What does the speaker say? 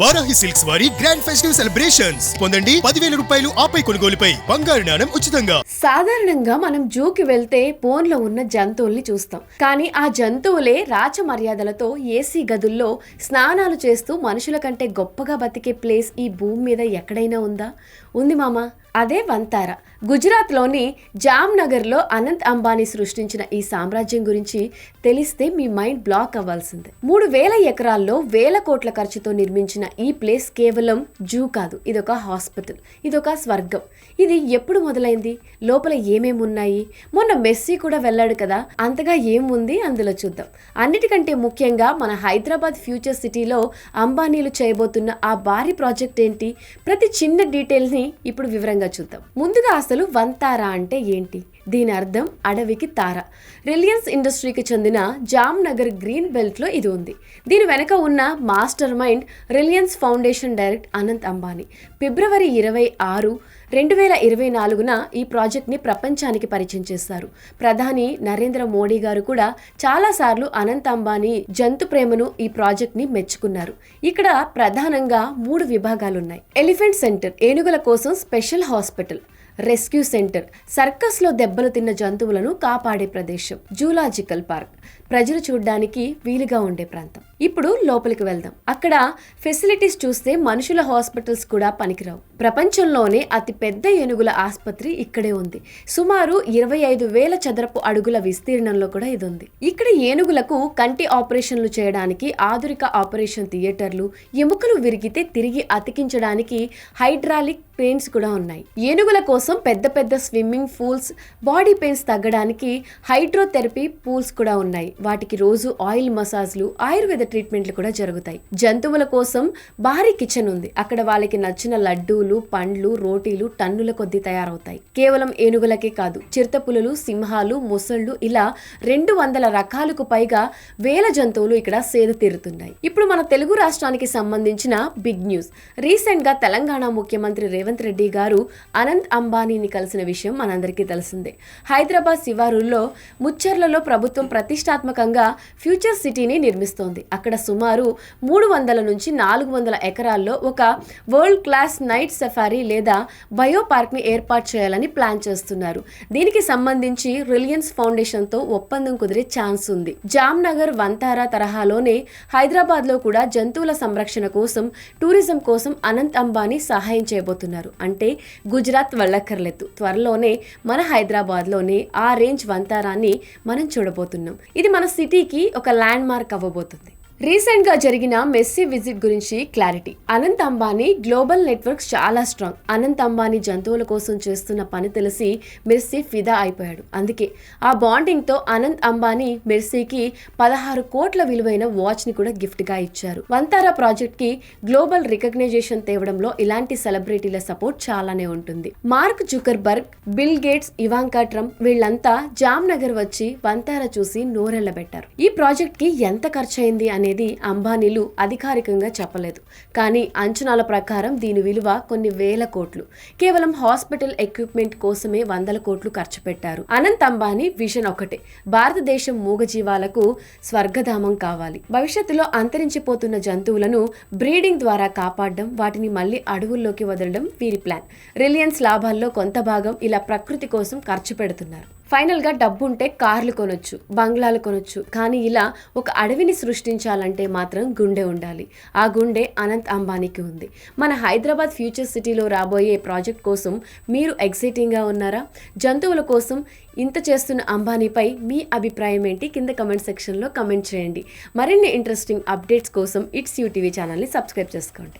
Varahi silks వారి grand festive celebrations పొందండి 10,000 రూపాయలు ఆపై కొనుగోలుపై బంగారు నాణెం ఉచితంగా. సాధారణంగా మనం జూకి వెళ్తే బోన్లో ఉన్న జంతువుల్ని చూస్తాం. కానీ ఆ జంతువులే రాచ మర్యాదలతో ఏసీ గదుల్లో స్నానాలు చేస్తూ మనుషుల కంటే గొప్పగా బతికే ప్లేస్ ఈ భూమి మీద ఎక్కడైనా ఉందా? ఉంది మామా, అదే వంతారా. గుజరాత్లోని జామ్నగర్లో అనంత్ అంబానీ సృష్టించిన ఈ సామ్రాజ్యం గురించి తెలిస్తే మీ మైండ్ బ్లాక్ అవ్వాల్సిందే. 3,000 ఎకరాల్లో వేల కోట్ల ఖర్చుతో నిర్మించిన ఈ ప్లేస్ కేవలం జూ కాదు, ఇదొక హాస్పిటల్, ఇదొక స్వర్గం. ఇది ఎప్పుడు మొదలైంది? లోపల ఏమేమి ఉన్నాయి? మొన్న మెస్సీ కూడా వెళ్ళాడు కదా, అంతగా ఏముంది అందులో చూద్దాం. అన్నిటికంటే ముఖ్యంగా మన హైదరాబాద్ ఫ్యూచర్ సిటీలో అంబానీలు చేయబోతున్న ఆ భారీ ప్రాజెక్ట్ ఏంటి? ప్రతి చిన్న డీటెయిల్ని ఇప్పుడు వివరంగా చూద్దాం. ముందుగా అసలు వంతారా అంటే ఏంటి? దీని అర్థం అడవికి తార. రిలయన్స్ ఇండస్ట్రీకి చెందిన జామ్నగర్ గ్రీన్ బెల్ట్లో ఇది ఉంది. దీని వెనక ఉన్న master mind Reliance Foundation director Anant Ambani. ఫిబ్రవరి 26, 2024న ఈ ప్రాజెక్ట్ని ప్రపంచానికి పరిచయం చేశారు. ప్రధాని నరేంద్ర మోడీ గారు కూడా చాలాసార్లు అనంత్ అంబానీ జంతు ప్రేమను ఈ ప్రాజెక్ట్ని మెచ్చుకున్నారు. ఇక్కడ ప్రధానంగా 3 విభాగాలున్నాయి. ఎలిఫెంట్ సెంటర్, ఏనుగుల కోసం స్పెషల్ హాస్పిటల్. రెస్క్యూ సెంటర్, సర్కస్లో దెబ్బలు తిన్న జంతువులను కాపాడే ప్రదేశం. జూలాజికల్ పార్క్, ప్రజలు చూడడానికి వీలుగా ఉండే ప్రాంతం. ఇప్పుడు లోపలికి వెళ్దాం. అక్కడ ఫెసిలిటీస్ చూస్తే మనుషుల హాస్పిటల్స్ కూడా పనికిరావు. ప్రపంచంలోనే అతి పెద్ద ఏనుగుల ఆసుపత్రి ఇక్కడే ఉంది. సుమారు 25,000 చదరపు అడుగుల విస్తీర్ణంలో కూడా ఇది ఉంది. ఇక్కడ ఏనుగులకు కంటి ఆపరేషన్లు చేయడానికి ఆధునిక ఆపరేషన్ థియేటర్లు, ఎముకలు విరిగితే తిరిగి అతికించడానికి హైడ్రాలిక్ పెయిన్స్ కూడా ఉన్నాయి. ఏనుగుల కోసం పెద్ద పెద్ద స్విమ్మింగ్ పూల్స్, బాడీ పెయిన్స్ తగ్గడానికి హైడ్రోథెరపీ పూల్స్ కూడా ఉన్నాయి. వాటికి రోజు ఆయిల్ మసాజ్లు, ఆయుర్వేద ట్రీట్మెంట్లు కూడా జరుగుతాయి. జంతువుల కోసం భారీ కిచెన్ ఉంది. అక్కడ వాళ్ళకి నచ్చిన లడ్డూలు, పండ్లు, రోటీలు టన్నుల కొద్దీ తయారవుతాయి. కేవలం ఏనుగులకే కాదు, చిరుతపులులు, సింహాలు, ముసళ్ళు ఇలా 200 రకాలకు పైగా వేల జంతువులు ఇక్కడ సేద తీరుతున్నాయి. ఇప్పుడు మన తెలుగు రాష్ట్రానికి సంబంధించిన బిగ్ న్యూస్. రీసెంట్ గా తెలంగాణ ముఖ్యమంత్రి రేవంత్ రెడ్డి గారు అనంత్ అంబానీని కలిసిన విషయం మనందరికీ తెలిసిందే. హైదరాబాద్ శివారుల్లో ముచ్చర్లలో ప్రభుత్వం ప్రతిష్టాత్మకంగా ఫ్యూచర్ సిటీని నిర్మిస్తోంది. అక్కడ సుమారు 300 నుంచి 400 ఎకరాల్లో ఒక వరల్డ్ క్లాస్ నైట్ సఫారీ లేదా బయో పార్క్ ని ఏర్పాటు చేయాలని ప్లాన్ చేస్తున్నారు. దీనికి సంబంధించి రిలయన్స్ ఫౌండేషన్ తో ఒప్పందం కుదిరే ఛాన్స్ ఉంది. జామ్నగర్, వంతారా తరహాలోనే హైదరాబాద్ లో కూడా జంతువుల సంరక్షణ కోసం, టూరిజం కోసం అనంత్ అంబానీ సహాయం చేయబోతున్నారు. అంటే గుజరాత్ వెళ్ళక్కర్లేదు, త్వరలోనే మన హైదరాబాద్ లోనే ఆ రేంజ్ వంతారాన్ని మనం చూడబోతున్నాం. ఇది మన సిటీకి ఒక ల్యాండ్ మార్క్ అవ్వబోతుంది. రీసెంట్ గా జరిగిన మెస్సీ విజిట్ గురించి clarity. Anant Ambani global networks చాలా స్ట్రాంగ్. అనంత్ అంబానీ జంతువుల కోసం చేస్తున్న పని తెలిసి మెస్సీ ఫిదా అయిపోయాడు. అందుకే ఆ బాండింగ్ తో అనంత్ అంబానీ మెస్సీకి 16 కోట్ల విలువైన వాచ్ ని కూడా గిఫ్ట్ గా ఇచ్చారు. వంతారా ప్రాజెక్ట్ కి గ్లోబల్ రికగ్నైజేషన్ తేవడంలో ఇలాంటి సెలబ్రిటీల సపోర్ట్ చాలానే ఉంటుంది. Mark Zuckerberg, bill gates, Ivanka Trump వీళ్ళంతా జామ్నగర్ వచ్చి వంతారా చూసి నోరెళ్లబెట్టారు. ఈ ప్రాజెక్ట్ కి ఎంత ఖర్చయింది అనేది అంబానీలు అధికారికంగా చెప్పలేదు. కానీ అంచనాల ప్రకారం దీని విలువ కొన్ని వేల కోట్లు. కేవలం హాస్పిటల్ ఎక్విప్మెంట్ కోసమే 100 కోట్లు ఖర్చు పెట్టారు. అనంత్ అంబానీ విజన్ ఒకటే, భారతదేశం మూగజీవాలకు స్వర్గధామం కావాలి. భవిష్యత్తులో అంతరించిపోతున్న జంతువులను బ్రీడింగ్ ద్వారా కాపాడడం, వాటిని మళ్లీ అడవుల్లోకి వదలడం వీరి ప్లాన్. రిలయన్స్ లాభాల్లో కొంత భాగం ఇలా ప్రకృతి కోసం ఖర్చు పెడుతున్నారు. ఫైనల్ గా డబ్బుంటే కార్లు కొనొచ్చు, బంగ్లాలు కొనొచ్చు, కానీ ఇలా ఒక అడవిని సృష్టించాలంటే మాత్రం గుండె ఉండాలి. ఆ గుండె అనంత్ అంబానీకి ఉంది. మన హైదరాబాద్ ఫ్యూచర్ సిటీలో రాబోయే ప్రాజెక్ట్ కోసం మీరు ఎక్సైటింగ్ గా ఉన్నారా? జంతువుల కోసం ఇంత చేస్తున్న అంబానీపై మీ అభిప్రాయం ఏంటి? కింద కమెంట్ సెక్షన్లో కమెంట్ చేయండి. మరిన్ని ఇంట్రెస్టింగ్ అప్డేట్స్ కోసం ఇట్స్ యూ టీవీ ఛానల్ని సబ్స్క్రైబ్ చేసుకోండి.